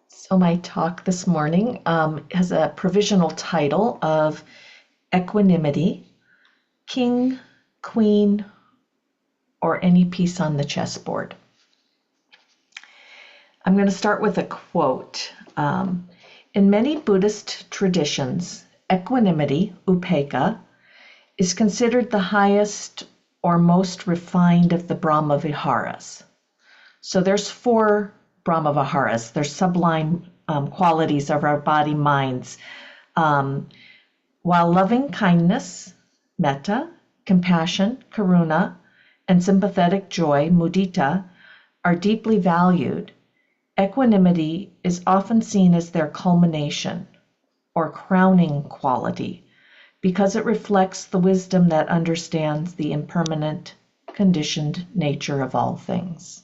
So my talk this morning has a provisional title of Equanimity, King, Queen, or any piece on the chessboard. I'm going to start with a quote. In many Buddhist traditions, equanimity, upekkha, is considered the highest or most refined of the Brahma Viharas. So there's four Brahma Viharas. They're sublime qualities of our body minds. Um, while loving kindness, metta, compassion, karuna, and sympathetic joy, mudita, are deeply valued, equanimity is often seen as their culmination or crowning quality because it reflects the wisdom that understands the impermanent, conditioned nature of all things.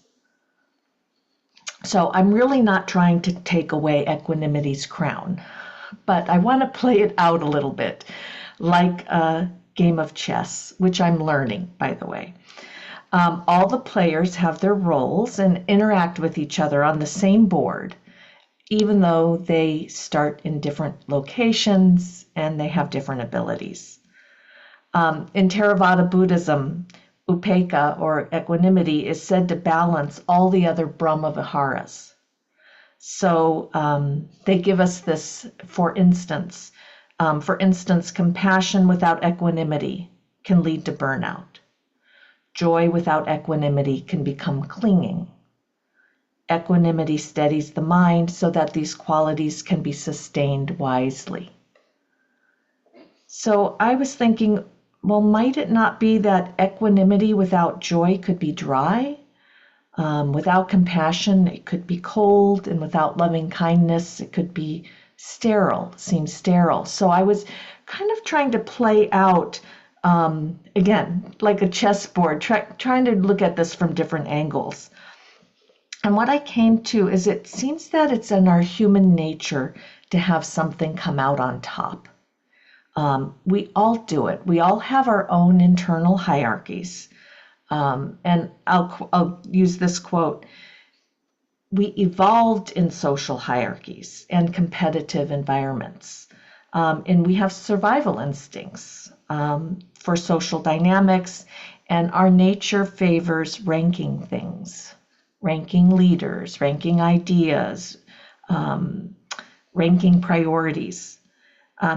So I'm really not trying to take away equanimity's crown, but I want to play it out a little bit, like a game of chess, which I'm learning, by the way. All the players have their roles and interact with each other on the same board, even though they start in different locations and they have different abilities. In Theravada Buddhism, upekkha, or equanimity, is said to balance all the other Brahma Viharas. So they give us this, for instance, compassion without equanimity can lead to burnout. Joy without equanimity can become clinging. Equanimity steadies the mind so that these qualities can be sustained wisely. So I was thinking, well, might it not be that equanimity without joy could be dry? Without compassion, it could be cold, and without loving kindness, it could be sterile, seem sterile. So I was kind of trying to play out, again, like a chessboard, trying to look at this from different angles. And what I came to is it seems that it's in our human nature to have something come out on top. We all do it. We all have our own internal hierarchies. And I'll use this quote. We evolved in social hierarchies and competitive environments. And we have survival instincts for social dynamics, and our nature favors ranking things, ranking leaders, ranking ideas, ranking priorities.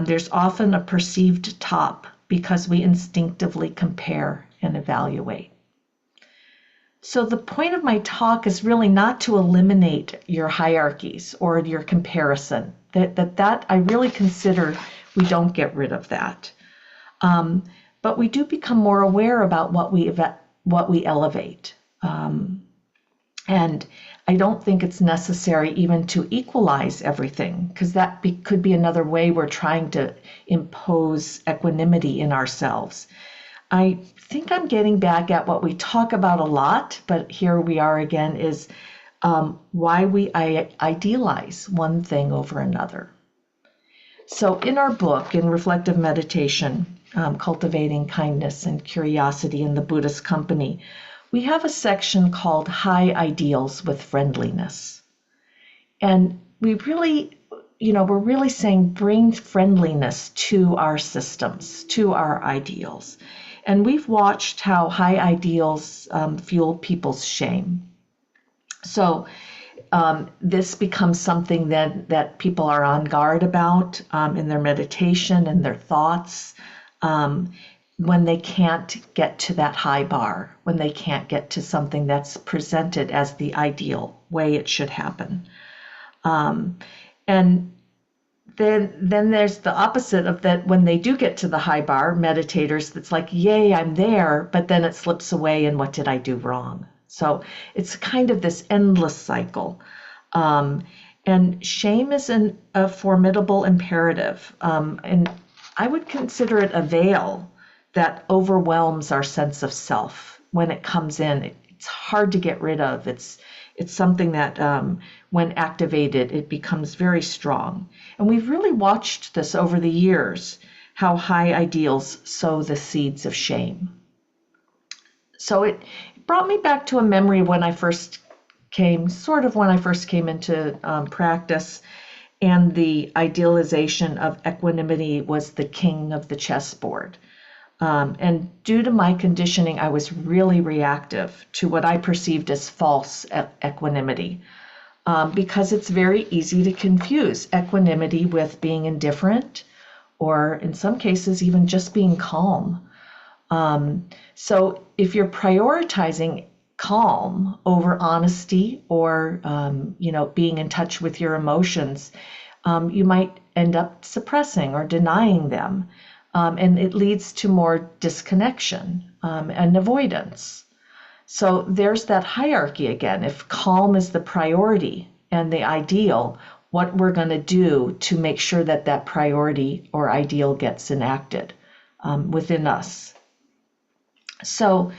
There's often a perceived top because we instinctively compare and evaluate. So the point of my talk is really not to eliminate your hierarchies or your comparison. That I really consider we don't get rid of that. But we do become more aware about what we elevate. And I don't think it's necessary even to equalize everything, because that could be another way we're trying to impose equanimity in ourselves. I think I'm getting back at what we talk about a lot, but here we are again, is why we idealize one thing over another. So in our book, in Reflective Meditation, Cultivating Kindness and Curiosity in the Buddhist Company, we have a section called High Ideals with Friendliness. And we really, we're really saying bring friendliness to our systems, to our ideals. And we've watched how high ideals fuel people's shame. So this becomes something that people are on guard about in their meditation and their thoughts. When they can't get to that high bar, when they can't get to something that's presented as the ideal way it should happen. And then there's the opposite of that. When they do get to the high bar, meditators, that's like, yay, I'm there, but then it slips away, and what did I do wrong? So it's kind of this endless cycle. And shame is a formidable imperative. And I would consider it a veil that overwhelms our sense of self. When it comes in, it's hard to get rid of. It's something that when activated, it becomes very strong. And we've really watched this over the years, how high ideals sow the seeds of shame. So it brought me back to a memory when I first came sort of when I first came into practice, and the idealization of equanimity was the king of the chessboard. And due to my conditioning, I was really reactive to what I perceived as false equanimity, because it's very easy to confuse equanimity with being indifferent, or in some cases, even just being calm. So if you're prioritizing calm over honesty, or being in touch with your emotions, you might end up suppressing or denying them, and it leads to more disconnection and avoidance. So there's that hierarchy again. If calm is the priority and the ideal, what we're going to do to make sure that that priority or ideal gets enacted within us. So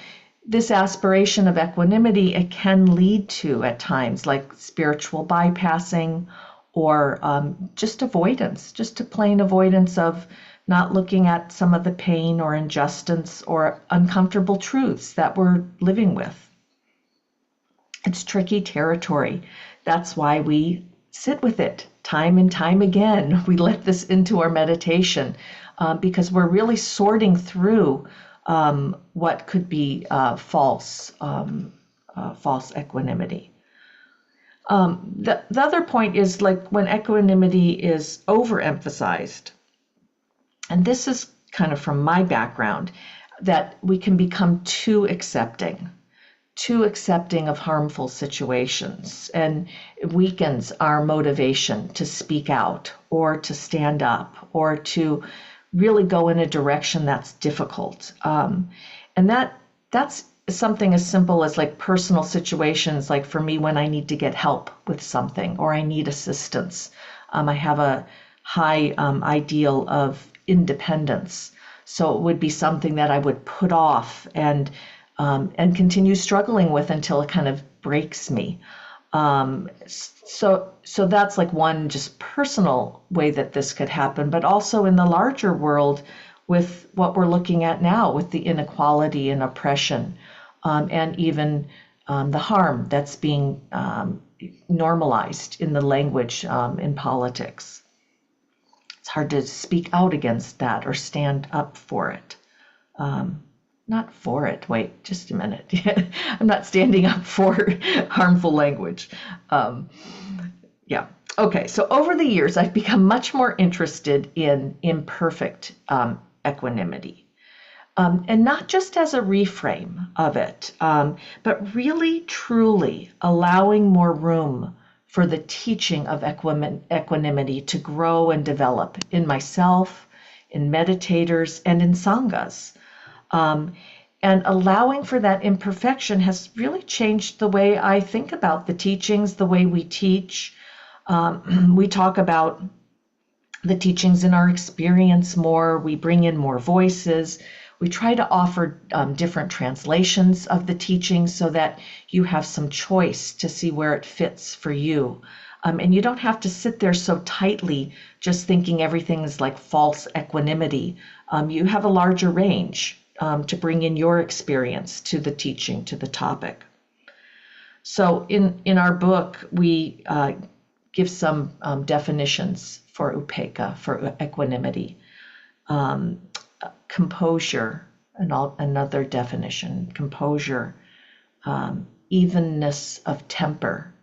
this aspiration of equanimity, it can lead to, at times, like spiritual bypassing, or just avoidance, just a plain avoidance of not looking at some of the pain or injustice or uncomfortable truths that we're living with. It's tricky territory. That's why we sit with it time and time again. We let this into our meditation because we're really sorting through what could be false equanimity. The other point is, like, when equanimity is overemphasized, and this is kind of from my background, that we can become too accepting of harmful situations, and it weakens our motivation to speak out or to stand up or to really go in a direction that's difficult. And that's something as simple as, like, personal situations, like for me when I need to get help with something or I need assistance. I have a high ideal of independence. So it would be something that I would put off and continue struggling with until it kind of breaks me. So that's like one just personal way that this could happen, but also in the larger world with what we're looking at now with the inequality and oppression, and even the harm that's being normalized in the language in politics. It's hard to speak out against that or stand up for it. Not for it. Wait, just a minute. I'm not standing up for harmful language. Yeah. Okay. So over the years, I've become much more interested in imperfect equanimity. And not just as a reframe of it, but really, truly allowing more room for the teaching of equanimity to grow and develop in myself, in meditators, and in sanghas. And allowing for that imperfection has really changed the way I think about the teachings, the way we teach. We talk about the teachings in our experience more. We bring in more voices. We try to offer different translations of the teachings so that you have some choice to see where it fits for you. And you don't have to sit there so tightly just thinking everything is like false equanimity. You have a larger range to bring in your experience to the teaching, to the topic. So in our book, we give some definitions for upekkha, for equanimity. Composure, another definition, composure, evenness of temper.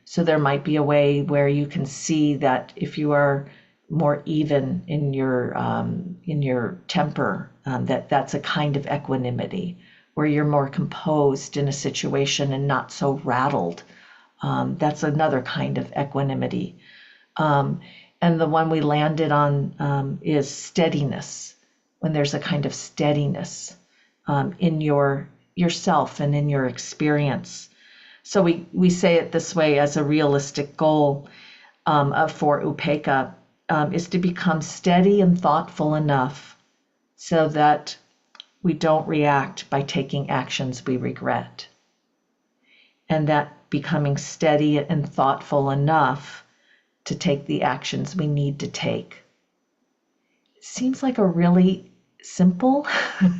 So there might be a way where you can see that if you are more even in your temper, that's a kind of equanimity, where you're more composed in a situation and not so rattled. That's another kind of equanimity. And the one we landed on is steadiness, when there's a kind of steadiness in yourself and in your experience. So we say it this way as a realistic goal for upekkha, is to become steady and thoughtful enough so that we don't react by taking actions we regret. And that becoming steady and thoughtful enough to take the actions we need to take. It seems like a really simple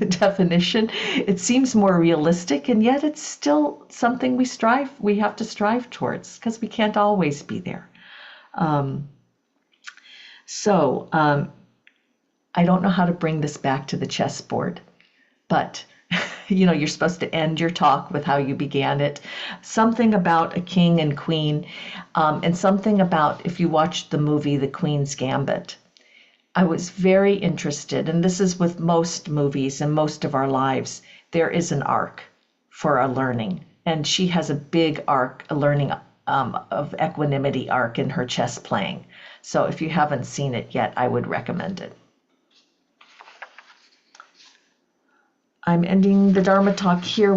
definition. It seems more realistic, and yet it's still something we have to strive towards, because we can't always be there. So I don't know how to bring this back to the chessboard, but you're supposed to end your talk with how you began it. Something about a king and queen, and something about, if you watched the movie The Queen's Gambit, I was very interested, and this is with most movies and most of our lives, there is an arc for our learning. And she has a big arc, a learning of equanimity arc in her chess playing. So if you haven't seen it yet, I would recommend it. I'm ending the Dharma talk here.